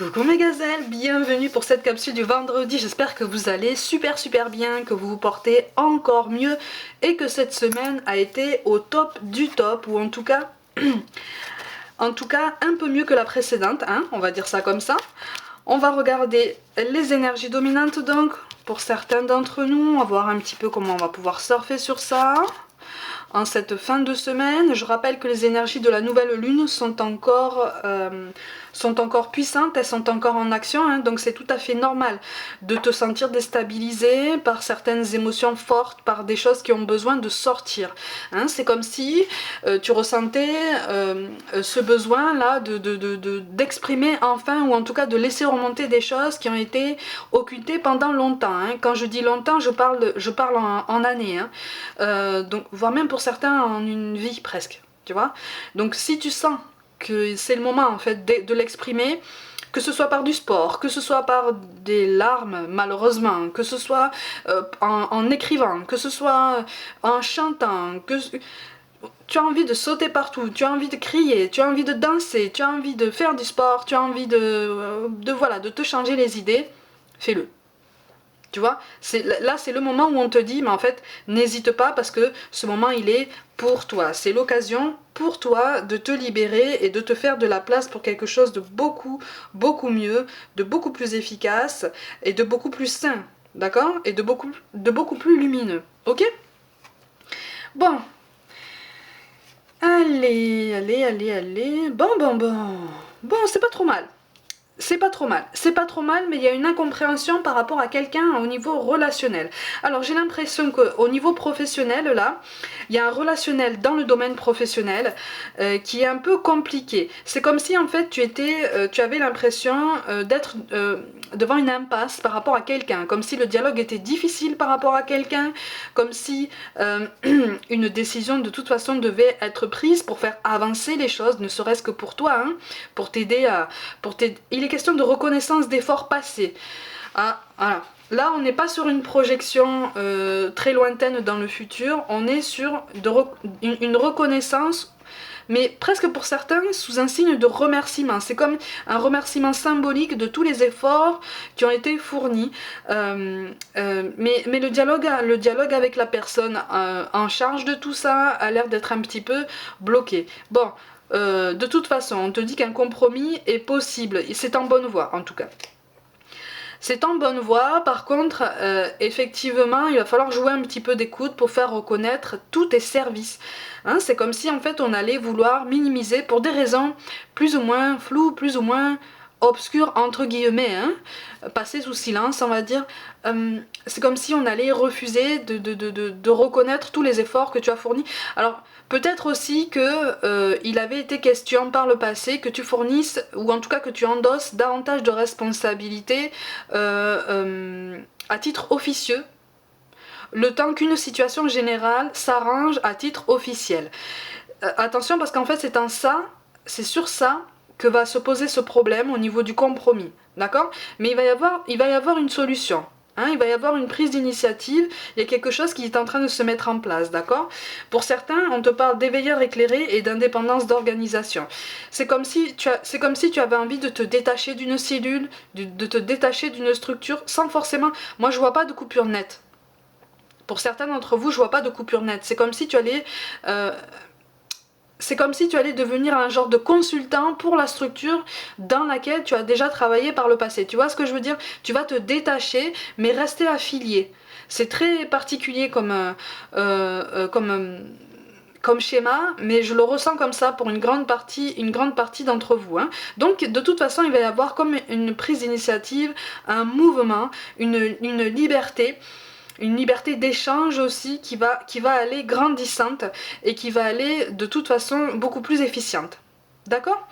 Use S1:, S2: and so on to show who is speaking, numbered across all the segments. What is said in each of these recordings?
S1: Coucou mes gazelles, bienvenue pour cette capsule du vendredi, j'espère que vous allez super bien, que vous vous portez encore mieux et que cette semaine a été au top du top, ou en tout cas un peu mieux que la précédente, hein, on va dire ça comme ça. On va regarder les énergies dominantes donc, pour certains d'entre nous, on va voir un petit peu comment on va pouvoir surfer sur ça. En cette fin de semaine, je rappelle que les énergies de la nouvelle lune sont encore puissantes, elles sont encore en action, hein, donc c'est tout à fait normal de te sentir déstabilisé par certaines émotions fortes, par des choses qui ont besoin de sortir. Hein, c'est comme si tu ressentais ce besoin-là d'exprimer enfin, ou en tout cas de laisser remonter des choses qui ont été occultées pendant longtemps. Hein. Quand je dis longtemps, je parle en années, hein. Donc, voire même pour certains en une vie presque, tu vois. Donc si tu sens que c'est le moment en fait de l'exprimer, que ce soit par du sport, que ce soit par des larmes malheureusement, que ce soit en écrivant, que ce soit en chantant, que tu as envie de sauter partout, tu as envie de crier, tu as envie de danser, tu as envie de faire du sport, tu as envie de te changer les idées, fais-le. Tu vois, là c'est le moment où on te dit, mais en fait, n'hésite pas parce que ce moment il est pour toi. C'est l'occasion pour toi de te libérer et de te faire de la place pour quelque chose de beaucoup mieux, de beaucoup plus efficace et de beaucoup plus sain, d'accord? Et de beaucoup plus lumineux, ok? Bon, allez, bon, c'est pas trop mal. C'est pas trop mal, mais il y a une incompréhension par rapport à quelqu'un au niveau relationnel. Alors j'ai l'impression qu'au niveau professionnel, là, il y a un relationnel dans le domaine professionnel qui est un peu compliqué. C'est comme si en fait tu avais l'impression d'être devant une impasse par rapport à quelqu'un, comme si le dialogue était difficile par rapport à quelqu'un, comme si une décision de toute façon devait être prise pour faire avancer les choses, ne serait-ce que pour toi, hein, pour t'aider à... Il est question de reconnaissance d'efforts passés. Ah, voilà. Là, on n'est pas sur une projection très lointaine dans le futur, on est sur une reconnaissance, mais presque pour certains sous un signe de remerciement. C'est comme un remerciement symbolique de tous les efforts qui ont été fournis. Mais le dialogue avec la personne en charge de tout ça a l'air d'être un petit peu bloqué. Bon, de toute façon, on te dit qu'un compromis est possible, c'est en bonne voie en tout cas. C'est en bonne voie, par contre, effectivement, il va falloir jouer un petit peu d'écoute pour faire reconnaître tous tes services. Hein, c'est comme si en fait on allait vouloir minimiser pour des raisons plus ou moins floues, plus ou moins obscures entre guillemets, hein, passer sous silence on va dire. C'est comme si on allait refuser de reconnaître tous les efforts que tu as fournis. Alors peut-être aussi que il avait été question par le passé que tu fournisses, ou en tout cas que tu endosses davantage de responsabilités à titre officieux, le temps qu'une situation générale s'arrange à titre officiel. Attention parce qu'en fait c'est sur ça que va se poser ce problème au niveau du compromis, d'accord? Mais il va y avoir une solution. Hein, il va y avoir une prise d'initiative, il y a quelque chose qui est en train de se mettre en place, d'accord? Pour certains, on te parle d'éveilleurs éclairés et d'indépendance d'organisation. C'est comme si tu avais envie de te détacher d'une cellule, de te détacher d'une structure, sans forcément... Moi, je vois pas de coupure nette. Pour certains d'entre vous, je vois pas de coupure nette. C'est comme si tu allais... c'est comme si tu allais devenir un genre de consultant pour la structure dans laquelle tu as déjà travaillé par le passé. Tu vois ce que je veux dire? Tu vas te détacher, mais rester affilié. C'est très particulier comme schéma, mais je le ressens comme ça pour une grande partie d'entre vous. Hein. Donc de toute façon, il va y avoir comme une prise d'initiative, un mouvement, une liberté. Une liberté d'échange aussi qui va aller grandissante et qui va aller de toute façon beaucoup plus efficiente. D'accord?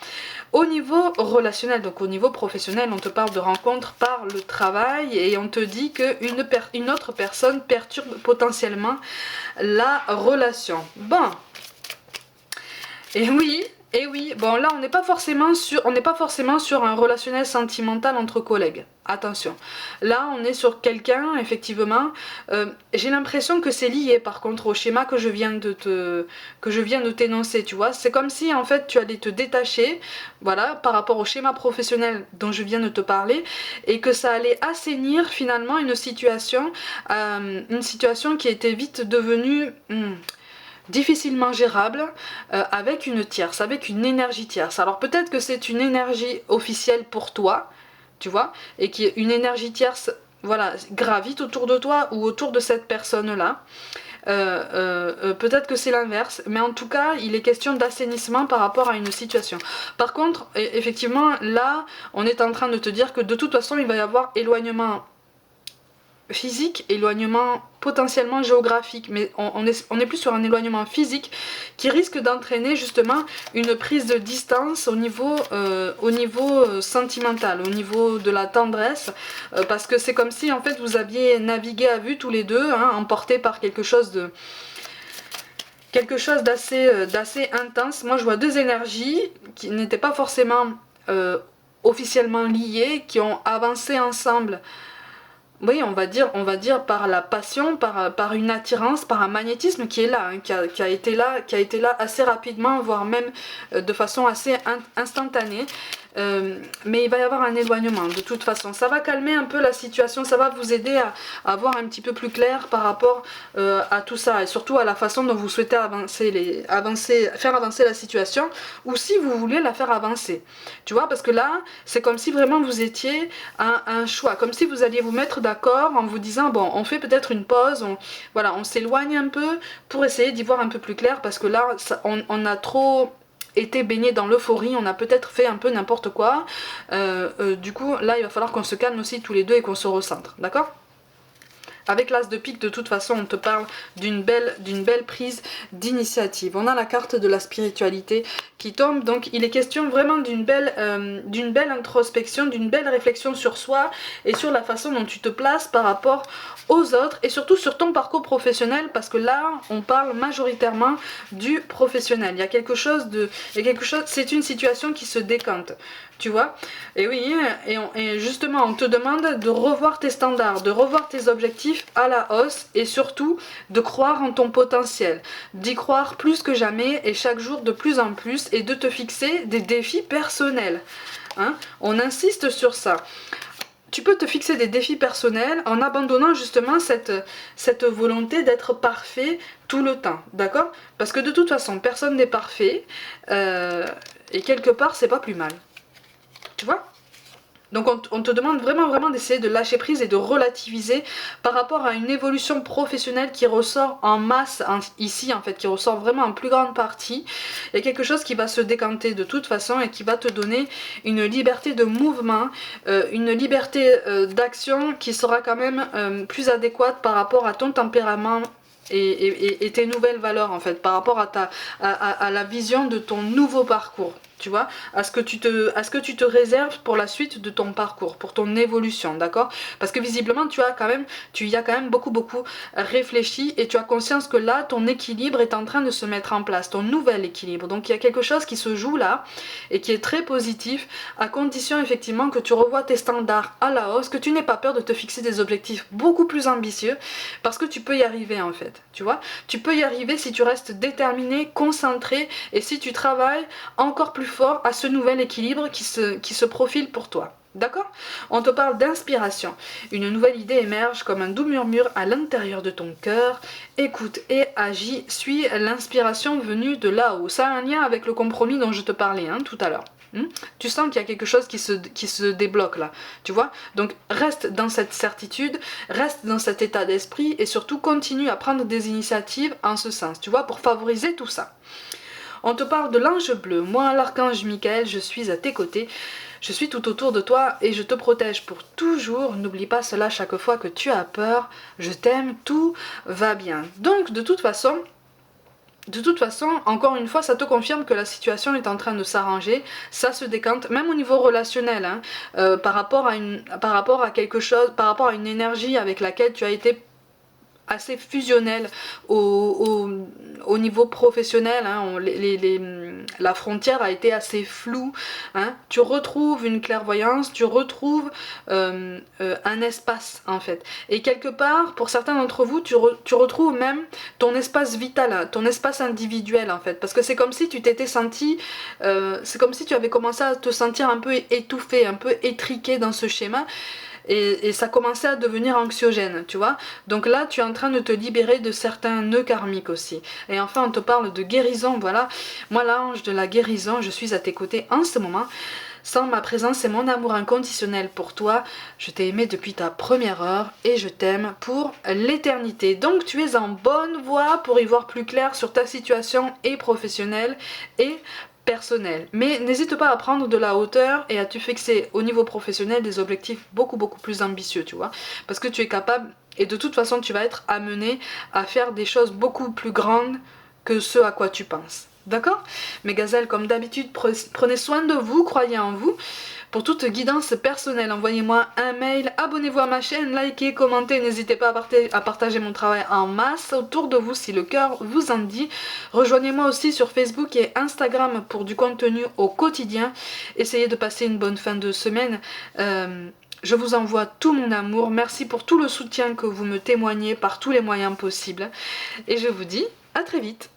S1: Au niveau relationnel, donc au niveau professionnel, on te parle de rencontres par le travail et on te dit qu'une autre personne perturbe potentiellement la relation. Bon. Et oui, Et oui, bon là on n'est pas forcément sur un relationnel sentimental entre collègues. Attention. Là on est sur quelqu'un, effectivement. J'ai l'impression que c'est lié par contre au schéma que je viens de t'énoncer, tu vois. C'est comme si en fait tu allais te détacher, voilà, par rapport au schéma professionnel dont je viens de te parler, et que ça allait assainir finalement une situation qui était vite devenue difficilement gérable, avec une tierce, avec une énergie tierce. Alors peut-être que c'est une énergie officielle pour toi, tu vois, et qu'une énergie tierce, voilà, gravite autour de toi ou autour de cette personne-là. Peut-être que c'est l'inverse, mais en tout cas, il est question d'assainissement par rapport à une situation. Par contre, effectivement, là, on est en train de te dire que de toute façon, il va y avoir éloignement physique, éloignement potentiellement géographique, mais on est plus sur un éloignement physique qui risque d'entraîner justement une prise de distance au niveau sentimental, au niveau de la tendresse, parce que c'est comme si en fait vous aviez navigué à vue tous les deux, hein, emportés par quelque chose d'assez intense. Moi je vois deux énergies qui n'étaient pas forcément officiellement liées, qui ont avancé ensemble. Oui, on va dire par la passion, par une attirance, par un magnétisme qui est là, hein, qui a été là, qui a été là assez rapidement, voire même de façon assez instantanée. Mais il va y avoir un éloignement de toute façon. Ça va calmer un peu la situation, ça va vous aider à voir un petit peu plus clair par rapport à tout ça, et surtout à la façon dont vous souhaitez faire avancer la situation, ou si vous voulez la faire avancer. Tu vois, parce que là, c'est comme si vraiment vous étiez à un choix, comme si vous alliez vous mettre d'accord en vous disant, bon, on fait peut-être une pause, voilà, on s'éloigne un peu pour essayer d'y voir un peu plus clair, parce que là, on a trop été baigné dans l'euphorie, on a peut-être fait un peu n'importe quoi. Du coup, là, il va falloir qu'on se calme aussi tous les deux et qu'on se recentre, d'accord ? Avec l'as de pique, de toute façon, on te parle d'une belle prise d'initiative. On a la carte de la spiritualité qui tombe, donc il est question vraiment d'une belle introspection, d'une belle réflexion sur soi et sur la façon dont tu te places par rapport aux autres et surtout sur ton parcours professionnel, parce que là, on parle majoritairement du professionnel. Il y a quelque chose, c'est une situation qui se décante. Tu vois, et oui, et justement on te demande de revoir tes standards, de revoir tes objectifs à la hausse, et surtout de croire en ton potentiel, d'y croire plus que jamais et chaque jour de plus en plus, et de te fixer des défis personnels, hein. On insiste sur ça. Tu peux te fixer des défis personnels en abandonnant justement cette volonté d'être parfait tout le temps, d'accord? Parce que de toute façon personne n'est parfait, et quelque part c'est pas plus mal. Tu vois? Donc on te demande vraiment d'essayer de lâcher prise et de relativiser par rapport à une évolution professionnelle qui ressort en masse ici, en fait, qui ressort vraiment en plus grande partie. Il y a quelque chose qui va se décanter de toute façon et qui va te donner une liberté de mouvement, une liberté d'action qui sera quand même plus adéquate par rapport à ton tempérament et tes nouvelles valeurs, en fait, par rapport à la vision de ton nouveau parcours. Tu vois, à ce que tu te réserves pour la suite de ton parcours, pour ton évolution, d'accord? Parce que visiblement tu y as quand même beaucoup réfléchi, et tu as conscience que là ton équilibre est en train de se mettre en place, ton nouvel équilibre. Donc il y a quelque chose qui se joue là et qui est très positif, à condition effectivement que tu revoies tes standards à la hausse, que tu n'aies pas peur de te fixer des objectifs beaucoup plus ambitieux, parce que tu peux y arriver en fait, tu vois? Tu peux y arriver si tu restes déterminé, concentré, et si tu travailles encore plus fort à ce nouvel équilibre qui se profile pour toi. D'accord? On te parle d'inspiration. Une nouvelle idée émerge comme un doux murmure à l'intérieur de ton cœur. Écoute et agis, suis l'inspiration venue de là-haut. Ça a un lien avec le compromis dont je te parlais tout à l'heure. Tu sens qu'il y a quelque chose qui se débloque là, tu vois? Donc reste dans cette certitude, reste dans cet état d'esprit, et surtout continue à prendre des initiatives en ce sens, tu vois, pour favoriser tout ça. On te parle de l'ange bleu. Moi, l'archange Michael, je suis à tes côtés. Je suis tout autour de toi et je te protège pour toujours. N'oublie pas cela chaque fois que tu as peur. Je t'aime, tout va bien. Donc, de toute façon, encore une fois, ça te confirme que la situation est en train de s'arranger, ça se décante, même au niveau relationnel, par rapport à quelque chose, par rapport à une énergie avec laquelle tu as été assez fusionnel au niveau professionnel, hein. La frontière a été assez floue, hein. Tu retrouves une clairvoyance, tu retrouves un espace en fait. Et quelque part, pour certains d'entre vous, tu retrouves même ton espace vital, hein, ton espace individuel en fait. Parce que c'est comme si tu t'étais senti, c'est comme si tu avais commencé à te sentir un peu étouffé, un peu étriqué dans ce schéma. Et ça commençait à devenir anxiogène, tu vois. Donc là, tu es en train de te libérer de certains nœuds karmiques aussi. Et enfin, on te parle de guérison, voilà. Moi, l'ange de la guérison, je suis à tes côtés en ce moment. Sans ma présence et mon amour inconditionnel pour toi, je t'ai aimé depuis ta première heure et je t'aime pour l'éternité. Donc tu es en bonne voie pour y voir plus clair sur ta situation et professionnelle et personnelle. Mais n'hésite pas à prendre de la hauteur et à te fixer au niveau professionnel des objectifs beaucoup plus ambitieux, tu vois. Parce que tu es capable et de toute façon tu vas être amené à faire des choses beaucoup plus grandes que ce à quoi tu penses. D'accord? Mes gazelles, comme d'habitude, prenez soin de vous, croyez en vous. Pour toute guidance personnelle, envoyez-moi un mail, abonnez-vous à ma chaîne, likez, commentez, n'hésitez pas à partager mon travail en masse autour de vous si le cœur vous en dit. Rejoignez-moi aussi sur Facebook et Instagram pour du contenu au quotidien. Essayez de passer une bonne fin de semaine. Je vous envoie tout mon amour. Merci pour tout le soutien que vous me témoignez par tous les moyens possibles. Et je vous dis à très vite.